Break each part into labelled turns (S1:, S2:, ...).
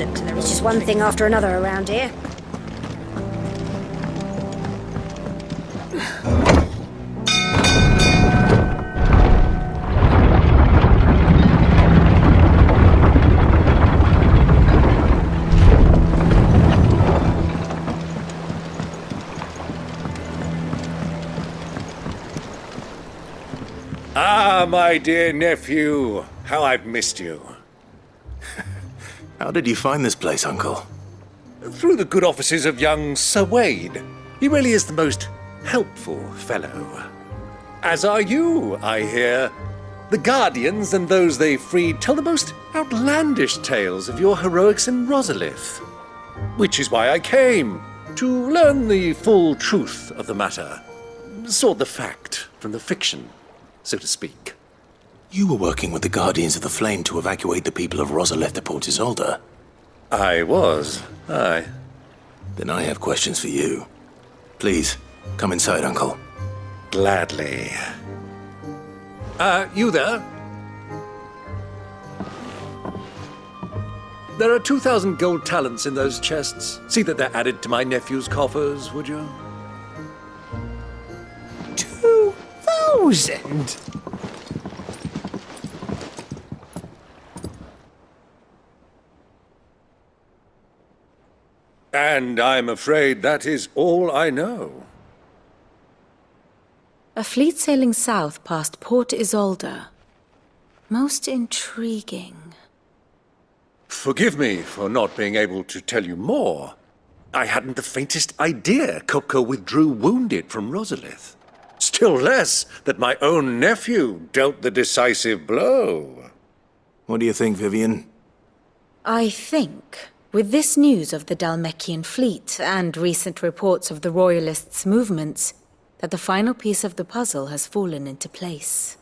S1: abundant. There is just one thing after another around here.
S2: Ah, my dear nephew. How I've missed you.
S3: How did you find this place, Uncle?
S2: Through the good offices of young Sir Wade. He really is the most helpful fellow. As are you, I hear. The Guardians and those they freed tell the most outlandish tales of your heroics in Rosalith. Which is why I came, to learn the full truth of the matter. Sort the fact from the fiction, so to speak.
S3: You were working with the Guardians of the Flame to evacuate the people of Rosalith to Port Isolde.
S2: I was, aye.
S3: Then I have questions for you. Please, come inside, Uncle.
S2: Gladly. You there? There are 2,000 gold talents in those chests. See that they're added to my nephew's coffers, would you?
S4: 2,000?
S2: And I'm afraid that is all I know.
S5: A fleet sailing south past Port Isolde. Most intriguing.
S2: Forgive me for not being able to tell you more. I hadn't the faintest idea Kupka withdrew wounded from Rosalith. Still less that my own nephew dealt the decisive blow.
S3: What do you think, Vivian?
S5: I think, with this news of the Dhalmekian fleet and recent reports of the Royalists' movements, that the final piece of the puzzle has fallen into place.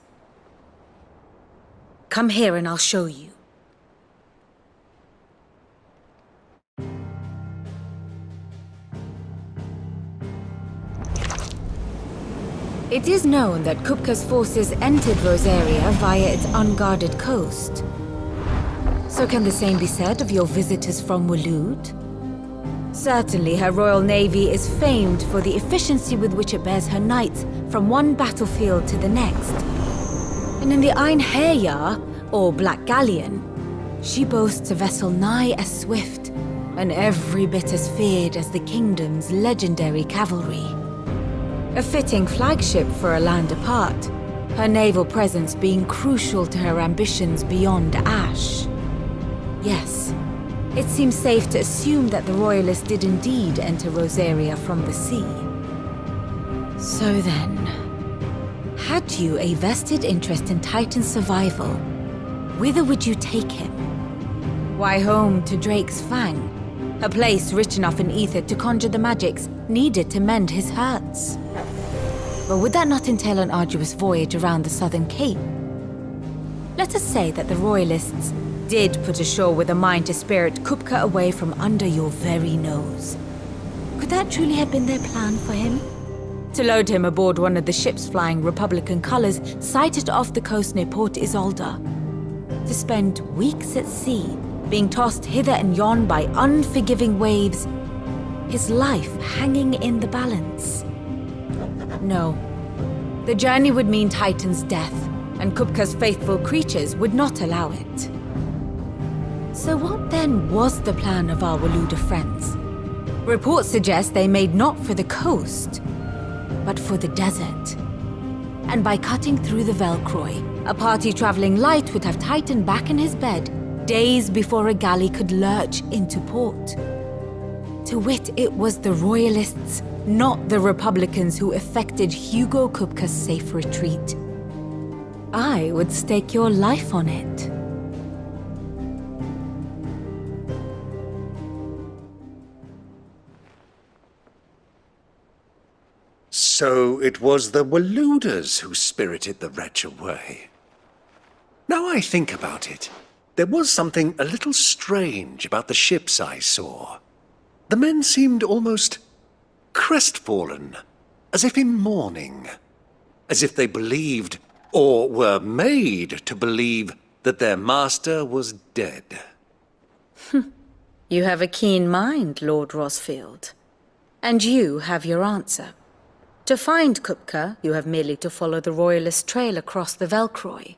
S5: Come here and I'll show you. It is known that Kupka's forces entered Rosaria via its unguarded coast. So can the same be said of your visitors from Waloed? Certainly her royal navy is famed for the efficiency with which it bears her knights from one battlefield to the next. And in the Einherjar, or Black Galleon, she boasts a vessel nigh as swift and every bit as feared as the kingdom's legendary cavalry. A fitting flagship for a land apart, her naval presence being crucial to her ambitions beyond Ash. Yes, it seems safe to assume that the Royalists did indeed enter Rosaria from the sea. So then, had you a vested interest in Titan's survival, whither would you take him? Why, home to Drake's Fang, a place rich enough in aether to conjure the magicks needed to mend his hurts. But would that not entail an arduous voyage around the southern cape? Let us say that the Royalists did put ashore with a mind to spirit Kupka away from under your very nose. Could that truly have been their plan for him? To load him aboard one of the ships flying Republican colors sighted off the coast near Port Isolde. To spend weeks at sea, being tossed hither and yon by unforgiving waves, his life hanging in the balance. No. The journey would mean Titan's death, and Kupka's faithful creatures would not allow it. So what then was the plan of our Waluda friends? Reports suggest they made not for the coast, but for the desert. And by cutting through the Velcroy, a party traveling light would have Titan back in his bed days before a galley could lurch into port. To wit, it was the Royalists, not the Republicans, who effected Hugo Kupka's safe retreat. I would stake your life on it.
S2: So it was the Waludas who spirited the wretch away. Now I think about it, there was something a little strange about the ships I saw. The men seemed almost crestfallen, as if in mourning, as if they believed, or were made to believe, that their master was dead.
S5: You have a keen mind, Lord Rosfield. And you have your answer. To find Kupka, you have merely to follow the Royalist trail across the Velcroy.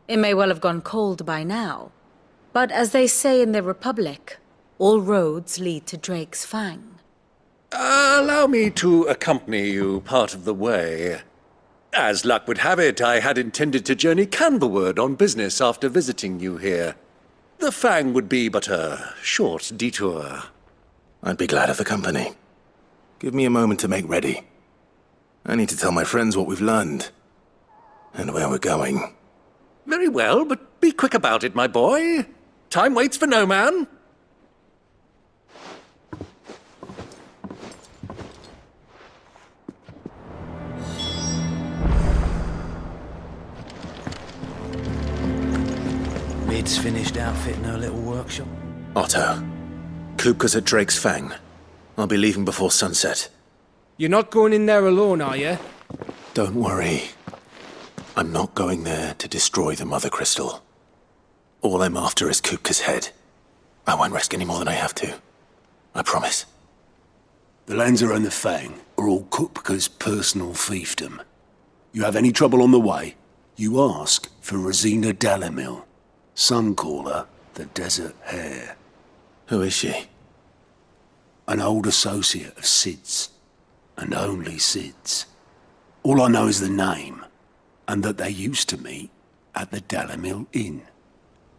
S5: It may well have gone cold by now, but as they say in the Republic, all roads lead to Drake's Fang.
S2: Allow me to accompany you part of the way. As luck would have it, I had intended to journey Canberward on business after visiting you here. The Fang would be but a short detour.
S3: I'd be glad of the company. Give me a moment to make ready. I need to tell my friends what we've learned. And where we're going.
S2: Very well, but be quick about it, my boy. Time waits for no man.
S4: Mid's finished outfitting her little workshop.
S3: Otto, Kupka's at Drake's Fang. I'll be leaving before sunset.
S6: You're not going in there alone, are you?
S3: Don't worry. I'm not going there to destroy the Mothercrystal. All I'm after is Kupka's head. I won't risk any more than I have to. I promise.
S7: The lands around the Fang are all Kupka's personal fiefdom. You have any trouble on the way, you ask for Rosina Dalamil. Some call her the Desert Hare.
S3: Who is she?
S7: An old associate of Sid's, and only Sid's. All I know is the name, and that they used to meet at the Dalamil Inn.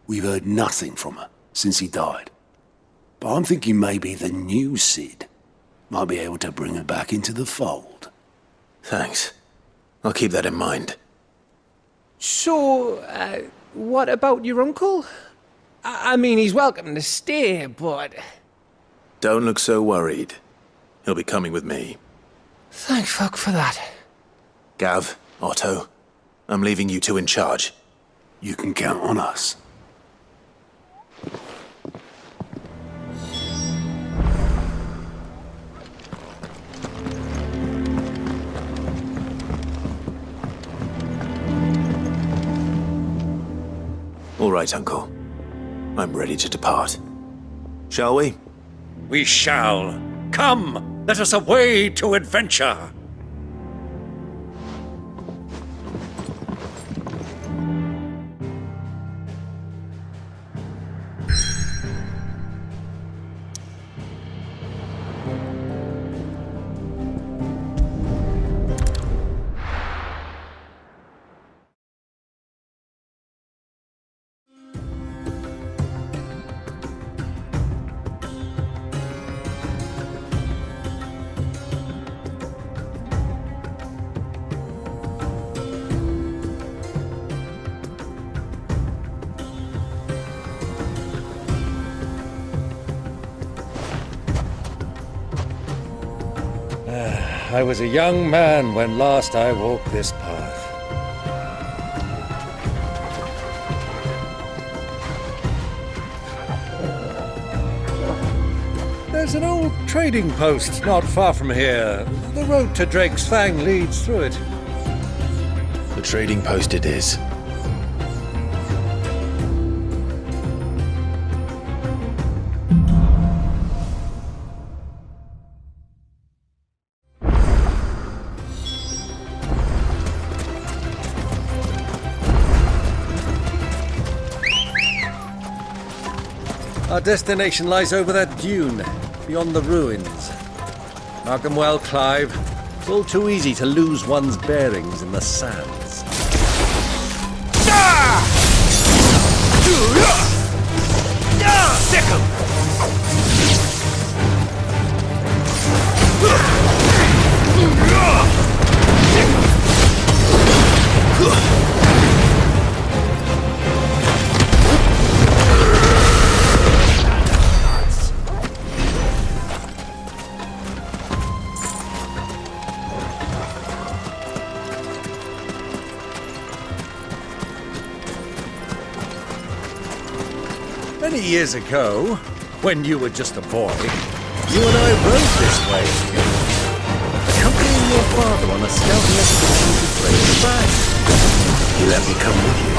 S7: We've heard nothing from her since he died. But I'm thinking maybe the new Sid might be able to bring her back into the fold.
S3: Thanks. I'll keep that in mind.
S6: So, what about your uncle? I mean, he's welcome to stay, but...
S3: Don't look so worried. He'll be coming with me.
S6: Thank fuck for that.
S3: Gav, Otto, I'm leaving you two in charge.
S7: You can count on us.
S3: All right, Uncle. I'm ready to depart. Shall we?
S2: We shall. Come, let us away to adventure. I was a young man when last I walked this path. There's an old trading post not far from here. The road to Drake's Fang leads through it.
S3: The trading post it is.
S2: Our destination lies over that dune, beyond the ruins. Mark them well, Clive. It's all too easy to lose one's bearings in the sands. Many years ago, when you were just a boy, you and I rode this way together, accompanying your father on a scouting expedition to Drake's Fang.
S3: He let me come with you.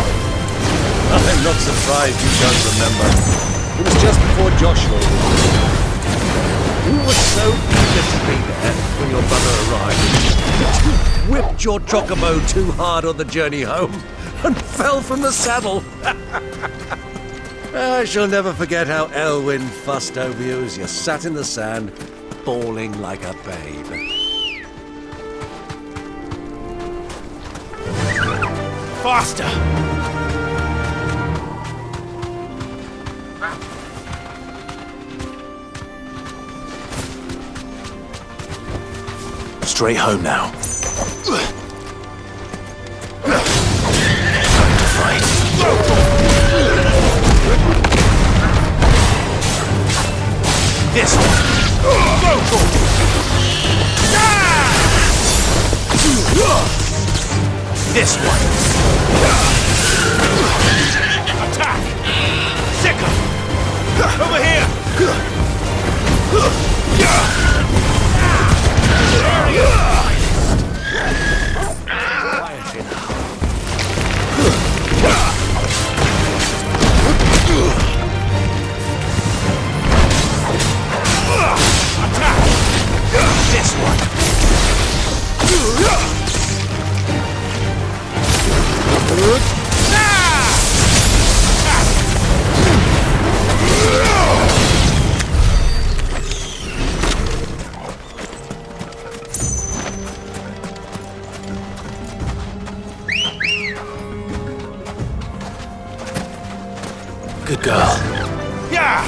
S2: I'm not surprised you don't remember. It was just before Joshua was born. You were so eager to be there when your brother arrived. You whipped your chocobo too hard on the journey home and fell from the saddle. I shall never forget how Elwyn fussed over you as you sat in the sand, bawling like a babe.
S3: Faster! Straight home now. Time to fight. This one. This one. Attack! Sicker! Over here! This one. Good girl. Yeah!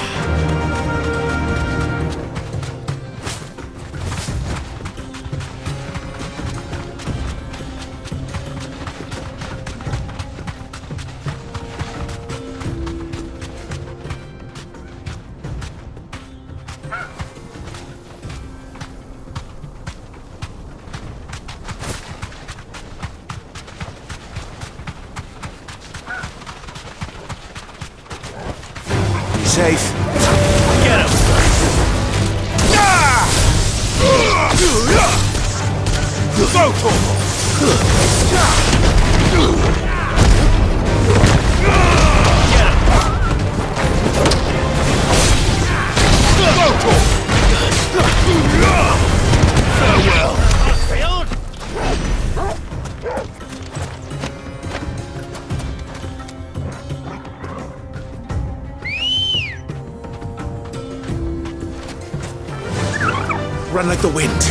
S3: Safe. Get him! Go, Torval! Get him! Go, Torval! Farewell! Run like the wind.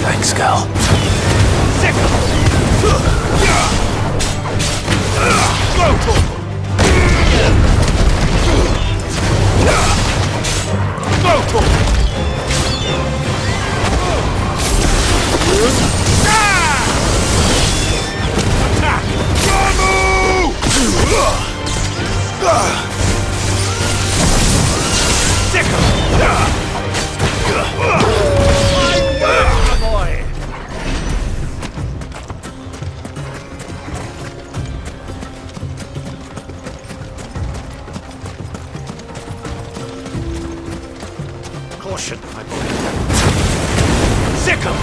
S3: Thanks, Gal. Go, Torval! Go, Torval! Attack! Ramu! Sicker! Boy! Caution, my boy. Sicker!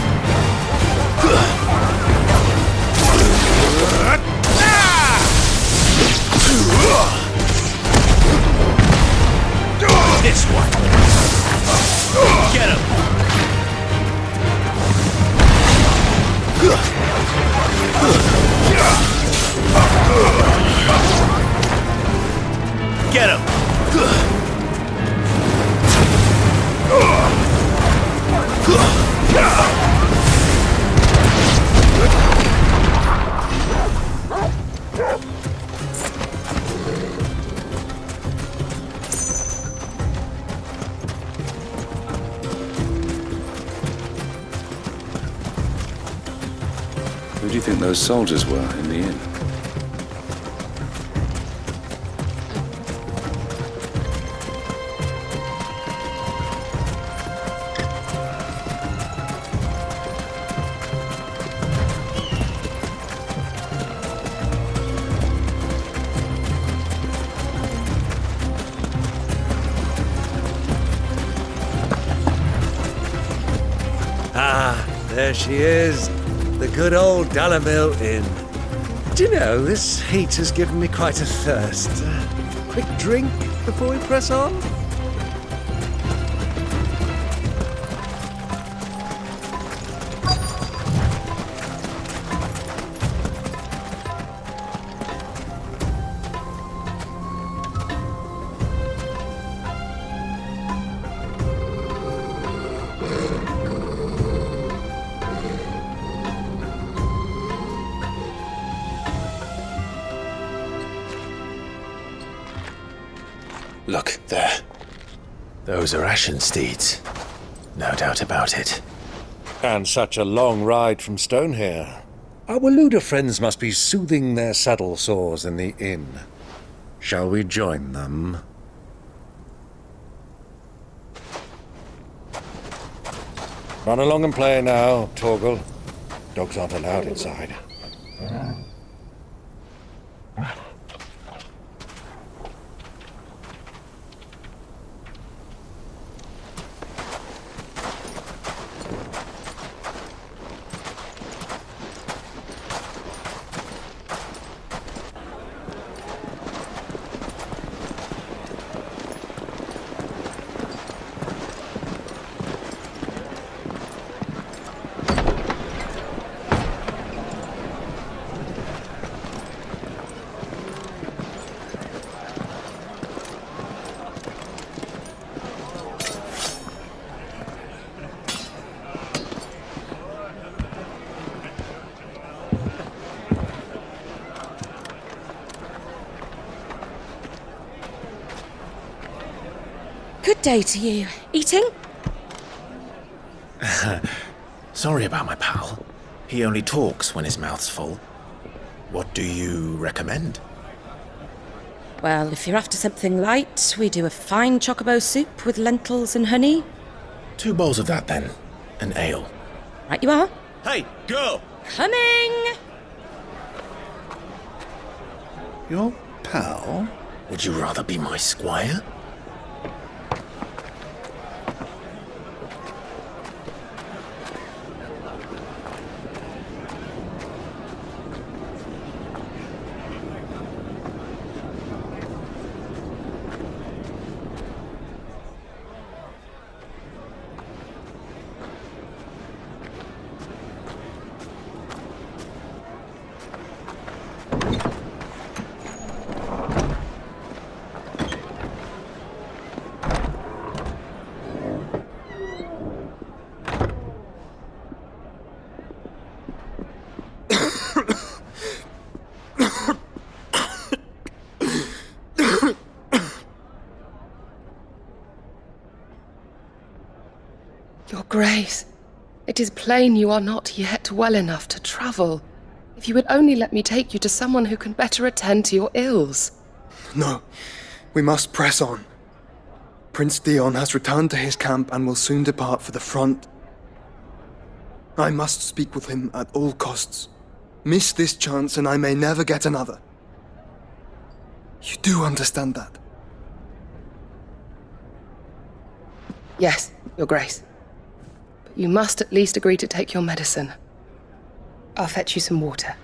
S3: This one. Get him. Get him.
S8: Who do you think those soldiers were in the inn?
S2: there she is. The good old Dalamil Inn. Do you know, this heat has given me quite a thirst. Quick drink before we press on?
S3: Look, there. Those are ashen steeds. No doubt about it.
S2: And such a long ride from Stonehere. Our Waluda friends must be soothing their saddle sores in the inn. Shall we join them? Run along and play now, Torgal. Dogs aren't allowed inside.
S9: Good day to you. Eating?
S3: Sorry about my pal. He only talks when his mouth's full. What do you recommend?
S9: Well, if you're after something light, we do a fine chocobo soup with lentils and honey.
S3: 2 bowls of that, then. An ale.
S9: Right you are.
S3: Hey, girl!
S9: Coming!
S7: Your pal?
S3: Would you rather be my squire?
S10: Your Grace, it is plain you are not yet well enough to travel. If you would only let me take you to someone who can better attend to your ills.
S11: No, we must press on. Prince Dion has returned to his camp and will soon depart for the front. I must speak with him at all costs. Miss this chance and I may never get another. You do understand that?
S10: Yes, Your Grace. But you must at least agree to take your medicine. I'll fetch you some water.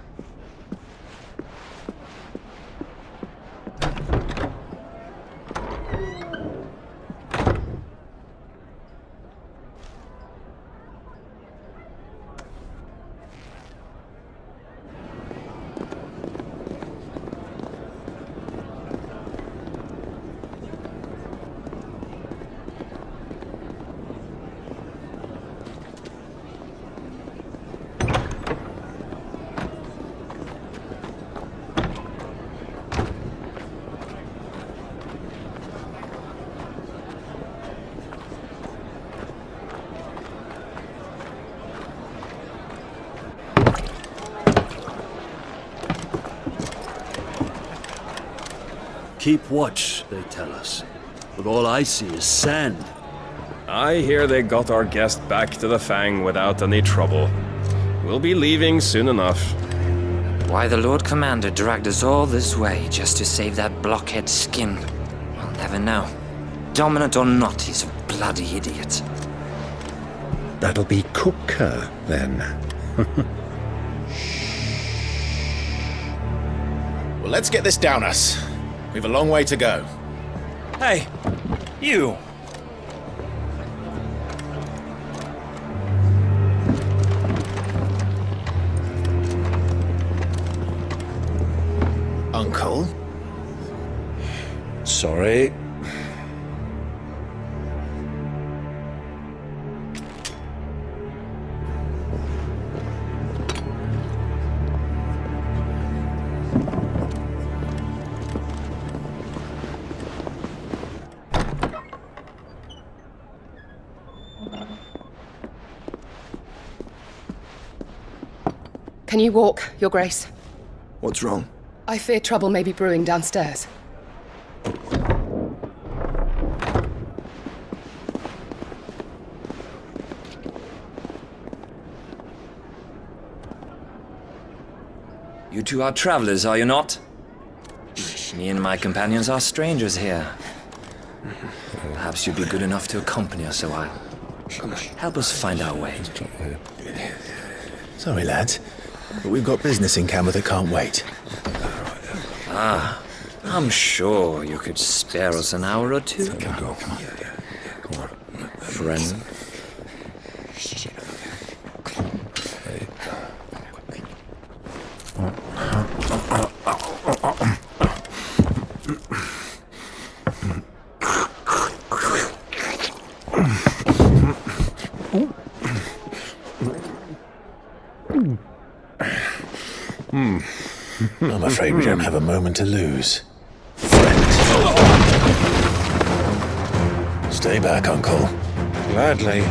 S7: Keep watch, they tell us. But all I see is sand.
S12: I hear they got our guest back to the Fang without any trouble. We'll be leaving soon enough.
S13: Why the Lord Commander dragged us all this way just to save that blockhead skin, we'll never know. Dominant or not, he's a bloody idiot.
S2: That'll be Kupka, then.
S3: Well, let's get this down us. We've a long way to go.
S4: Hey, you!
S3: Uncle?
S2: Sorry.
S10: Can you walk, Your Grace?
S11: What's wrong?
S10: I fear trouble may be brewing downstairs.
S13: You two are travelers, are you not? Me and my companions are strangers here. Perhaps you'd be good enough to accompany us a while. Help us find our way.
S3: Sorry, lads, but we've got business in camera that can't wait.
S13: Ah, I'm sure you could spare us an hour or two.
S3: Come on.
S13: Friend.
S3: I'm afraid we don't have a moment to lose. Friend. Stay back, Uncle.
S2: Gladly.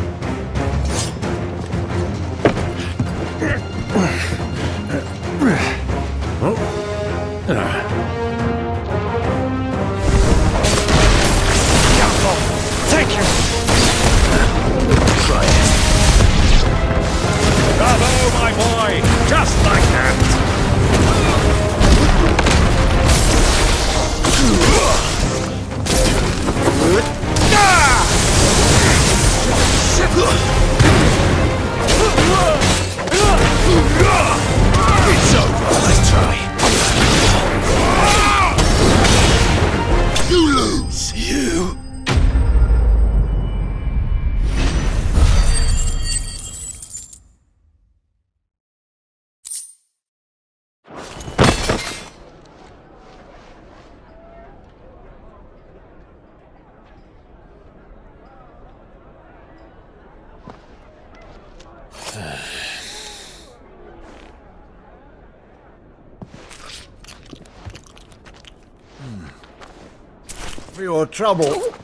S13: Take you!
S3: Try it.
S12: Bravo, my boy! Just like that!
S3: It's over. Let's try. You lose. You.
S2: For your trouble.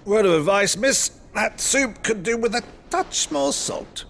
S2: Word of advice, miss. That soup could do with a touch more salt.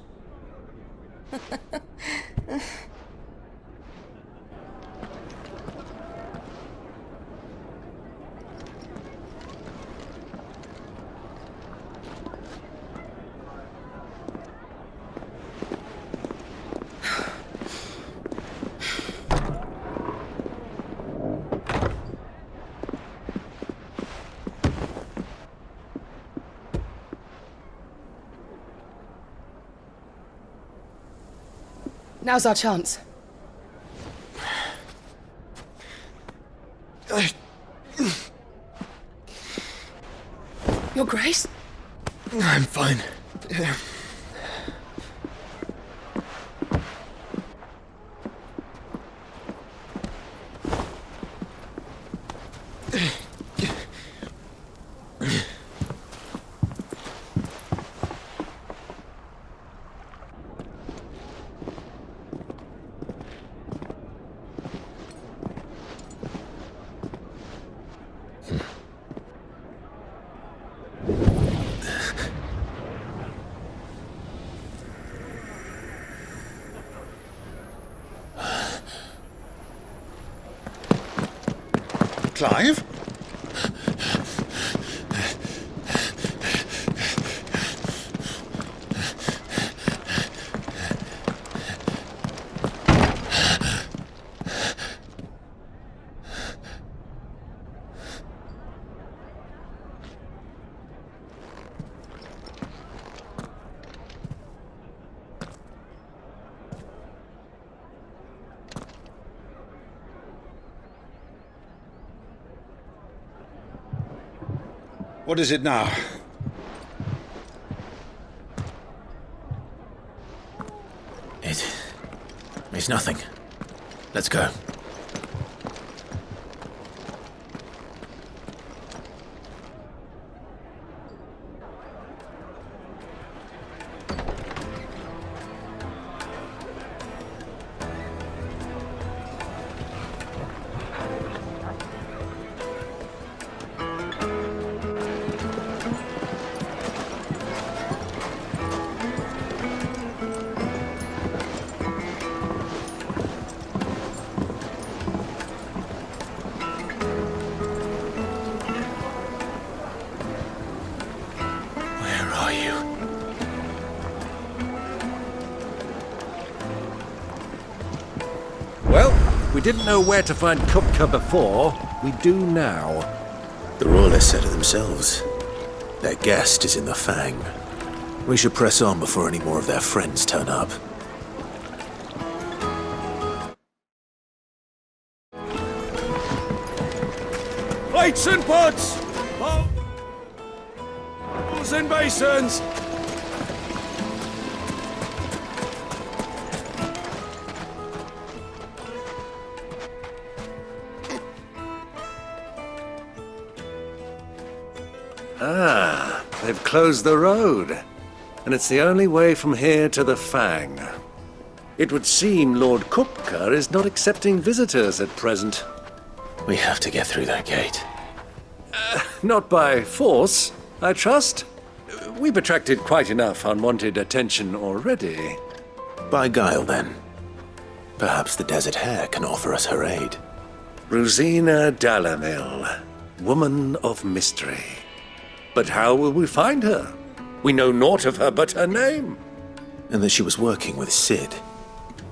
S10: Now's our chance. Your Grace?
S11: I'm fine.
S2: Clive?
S14: What is it now?
S3: It's nothing. Let's go.
S2: We didn't know where to find Kupka before. We do now.
S3: The Royalists said it themselves. Their guest is in the Fang. We should press on before any more of their friends turn up.
S14: Plates and pots! Bowls and basins!
S2: Ah, they've closed the road. And it's the only way from here to the Fang. It would seem Lord Kupka is not accepting visitors at present.
S3: We have to get through that gate.
S2: Not by force, I trust. We've attracted quite enough unwanted attention already.
S3: By guile, then. Perhaps the Desert Hare can offer us her aid.
S2: Rosina Dalamil, woman of mystery. But how will we find her? We know naught of her but her name.
S3: And that she was working with Sid.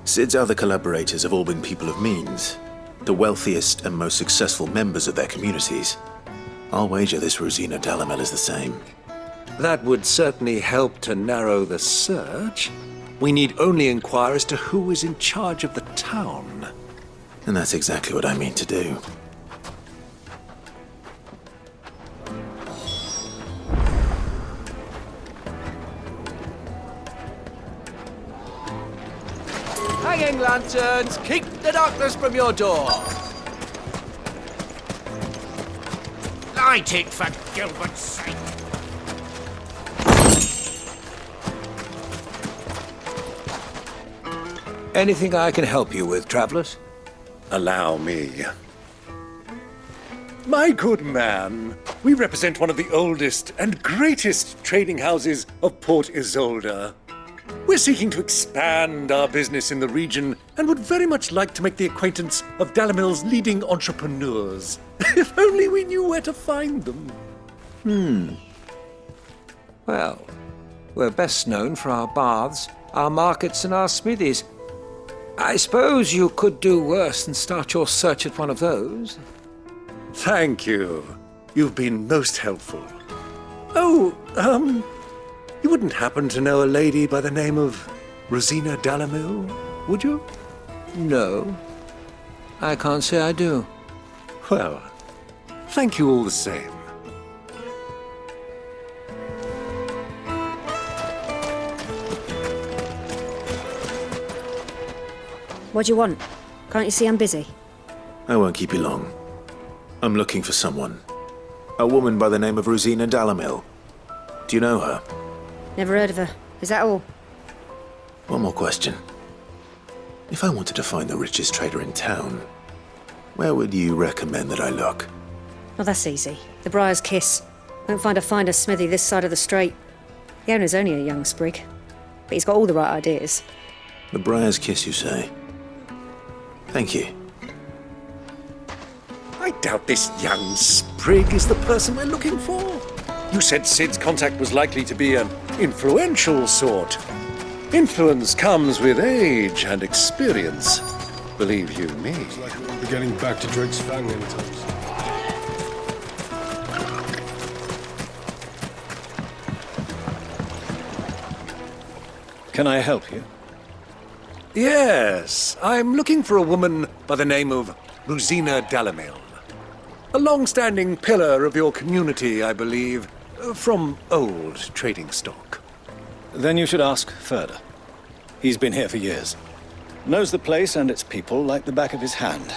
S3: Sid's other collaborators have all been people of means, the wealthiest and most successful members of their communities. I'll wager this Rosina Dalamil is the same.
S2: That would certainly help to narrow the search. We need only inquire as to who is in charge of the town.
S3: And that's exactly what I mean to do.
S6: Hanging lanterns, keep the darkness from your door. Light it, for Gilbert's sake.
S2: Anything I can help you with, travelers? Allow me. My good man, we represent one of the oldest and greatest trading houses of Port Isolde. We're seeking to expand our business in the region and would very much like to make the acquaintance of Dalamil's leading entrepreneurs. If only we knew where to find them.
S6: Well, we're best known for our baths, our markets, and our smithies. I suppose you could do worse than start your search at one of those.
S2: Thank you. You've been most helpful. Oh, you wouldn't happen to know a lady by the name of Rosina Dalamil, would you?
S6: No. I can't say I do.
S2: Well, thank you all the same.
S1: What do you want? Can't you see I'm busy?
S3: I won't keep you long. I'm looking for someone. A woman by the name of Rosina Dalamil. Do you know her?
S1: Never heard of her. Is that all?
S3: One more question. If I wanted to find the richest trader in town, where would you recommend that I look?
S1: Oh, that's easy. The Briar's Kiss. Won't find a finer smithy this side of the strait. The owner's only a young sprig, but he's got all the right ideas.
S3: The Briar's Kiss, you say? Thank you.
S2: I doubt this young sprig is the person we're looking for. You said Sid's contact was likely to be an influential sort. Influence comes with age and experience. Believe you me.
S14: Looks like we won't be getting back to Drake's Fang anytime soon.
S8: Can I help you?
S2: Yes, I'm looking for a woman by the name of Rosina Dalamil. A long-standing pillar of your community, I believe, from old trading stock.
S15: Then you should ask Ferda. He's been here for years. Knows the place and its people like the back of his hand.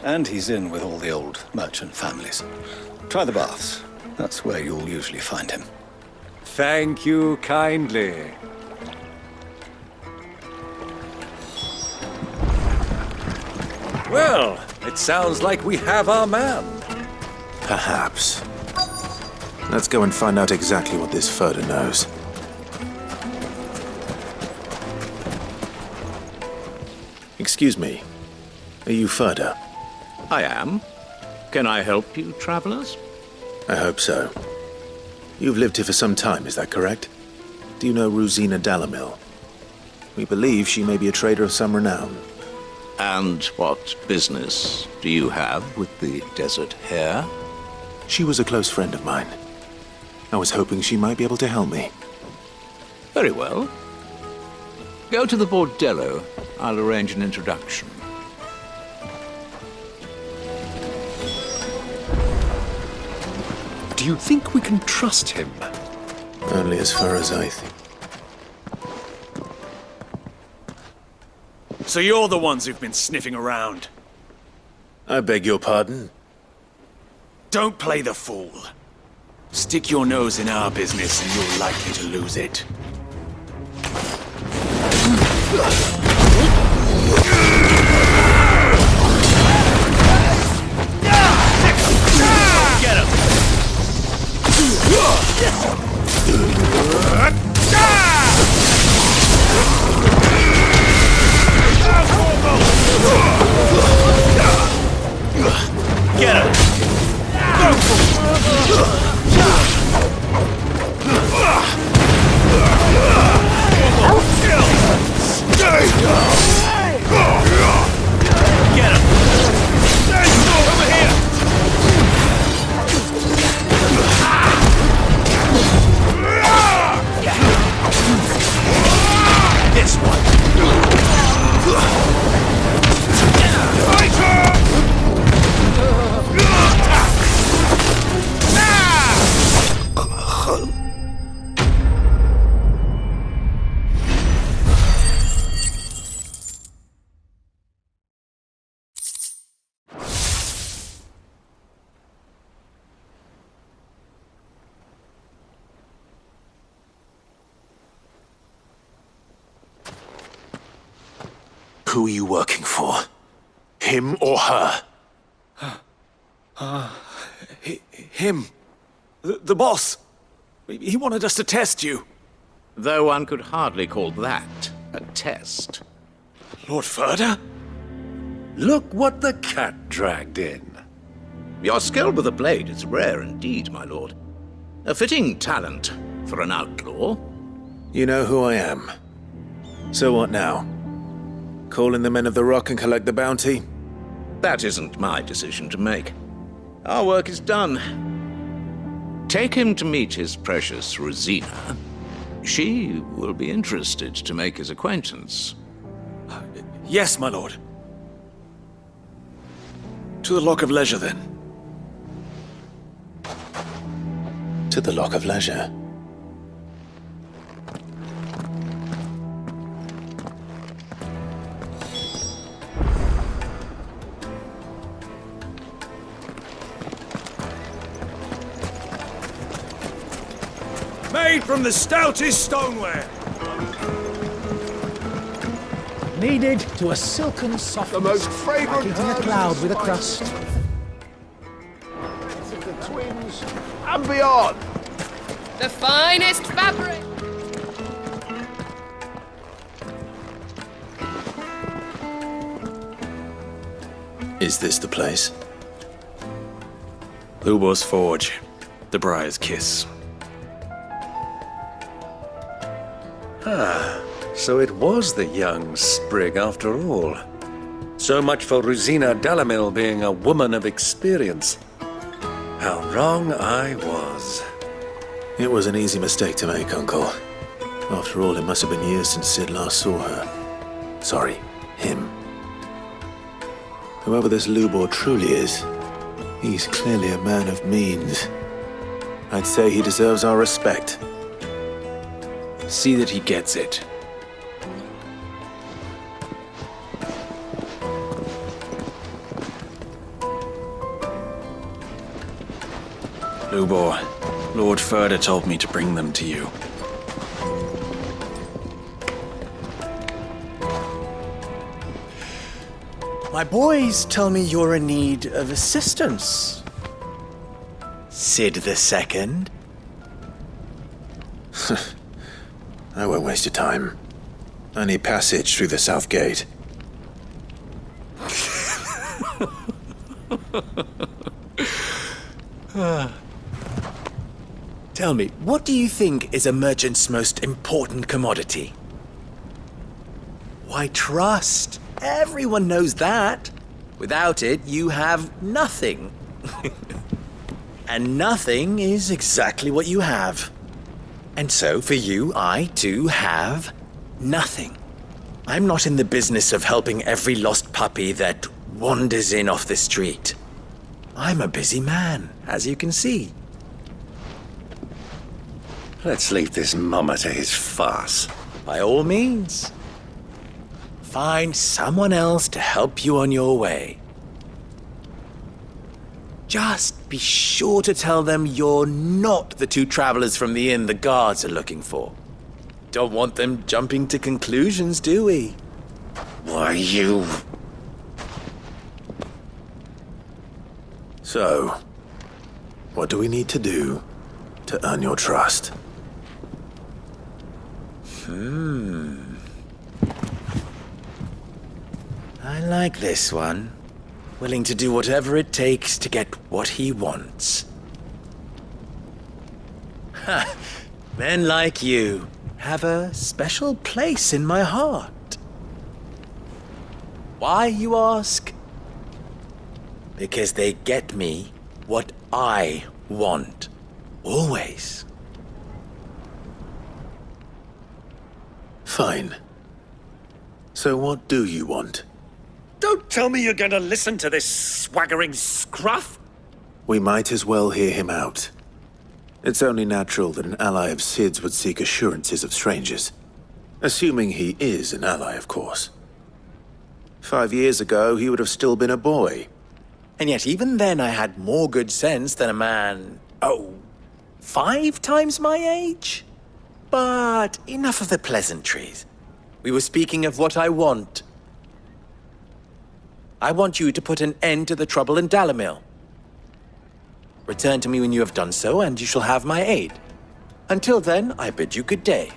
S15: And he's in with all the old merchant families. Try the baths. That's where you'll usually find him.
S2: Thank you kindly. Well, it sounds like we have our man.
S3: Perhaps. Let's go and find out exactly what this Ferda knows. Excuse me. Are you Ferda?
S16: I am. Can I help you, travelers?
S3: I hope so. You've lived here for some time, is that correct? Do you know Rosina Dalamil? We believe she may be a trader of some renown.
S16: And what business do you have with the desert hare?
S3: She was a close friend of mine. I was hoping she might be able to help me.
S16: Very well. Go to the bordello. I'll arrange an introduction.
S2: Do you think we can trust him?
S3: Only as far as I think.
S4: So you're the ones who've been sniffing around?
S3: I beg your pardon?
S4: Don't play the fool. Stick your nose in our business and you're likely to lose it. Get him! Get him! Over here! This one!
S3: Who are you working for? Him or her?
S4: Him. The boss. He wanted us to test you.
S16: Though one could hardly call that a test.
S4: Lord Ferda?
S2: Look what the cat dragged in.
S16: Your skill with a blade is rare indeed, my lord. A fitting talent for an outlaw.
S3: You know who I am. So what now? Call in the Men of the Rock and collect the bounty?
S16: That isn't my decision to make. Our work is done. Take him to meet his precious Rosina. She will be interested to make his acquaintance.
S4: Yes, my lord. To the Lock of Leisure, then.
S3: To the Lock of Leisure.
S14: Made from the stoutest stoneware.
S17: Kneaded to a silken softness,
S14: The most fragrant
S17: like eating a cloud with a crust.
S14: The twins and beyond.
S10: The finest fabric!
S3: Is this the place?
S4: Lubo's Forge. The Briar's Kiss.
S2: Ah, so it was the young sprig after all. So much for Rosina Dalamil being a woman of experience. How wrong I was.
S3: It was an easy mistake to make, Uncle. After all, it must have been years since Sid last saw her. Sorry, him. Whoever this Lubor truly is, He's clearly a man of means. I'd say he deserves our respect.
S4: See that he gets it. Lubor, Lord Ferda told me to bring them to you.
S18: My boys tell me you're in need of assistance. Sid II?
S3: I won't waste your time. I need passage through the south gate.
S18: Tell me, what do you think is a merchant's most important commodity? Why, trust. Everyone knows that. Without it, you have nothing. And nothing is exactly what you have. And so, for you, I, too, have nothing. I'm not in the business of helping every lost puppy that wanders in off the street. I'm a busy man, as you can see.
S2: Let's leave this mummer to his farce.
S18: By all means. Find someone else to help you on your way. Just be sure to tell them you're not the two travelers from the inn the guards are looking for. Don't want them jumping to conclusions, do we?
S2: Why, you...
S3: So, what do we need to do to earn your trust?
S18: I like this one. Willing to do whatever it takes to get what he wants. Ha! Men like you have a special place in my heart. Why, you ask? Because they get me what I want. Always.
S3: Fine. So what do you want?
S2: Don't tell me you're going to listen to this swaggering scruff!
S3: We might as well hear him out. It's only natural that an ally of Sid's would seek assurances of strangers. Assuming he is an ally, of course. 5 years ago, he would have still been a boy.
S18: And yet even then I had more good sense than a man, 5 times my age? But enough of the pleasantries. We were speaking of what I want. I want you to put an end to the trouble in Dalamil. Return to me when you have done so, and you shall have my aid. Until then, I bid you good day.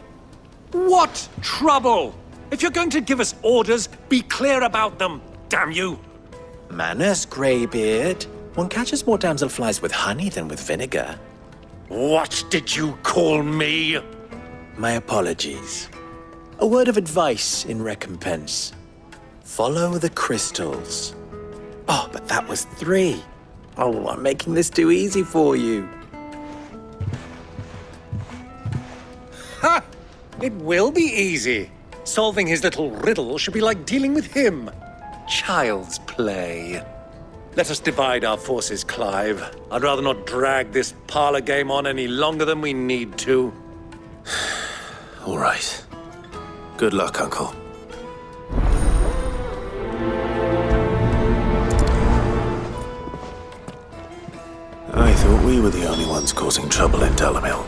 S2: What trouble? If you're going to give us orders, be clear about them, damn you!
S18: Manners, Greybeard. One catches more damselflies with honey than with vinegar.
S2: What did you call me?
S18: My apologies. A word of advice in recompense. Follow the crystals. Oh, but that was 3. Oh, I'm making this too easy for you.
S2: Ha! It will be easy. Solving his little riddle should be like dealing with him. Child's play. Let us divide our forces, Clive. I'd rather not drag this parlor game on any longer than we need to.
S3: All right. Good luck, Uncle. I thought we were the only ones causing trouble in Dalamil.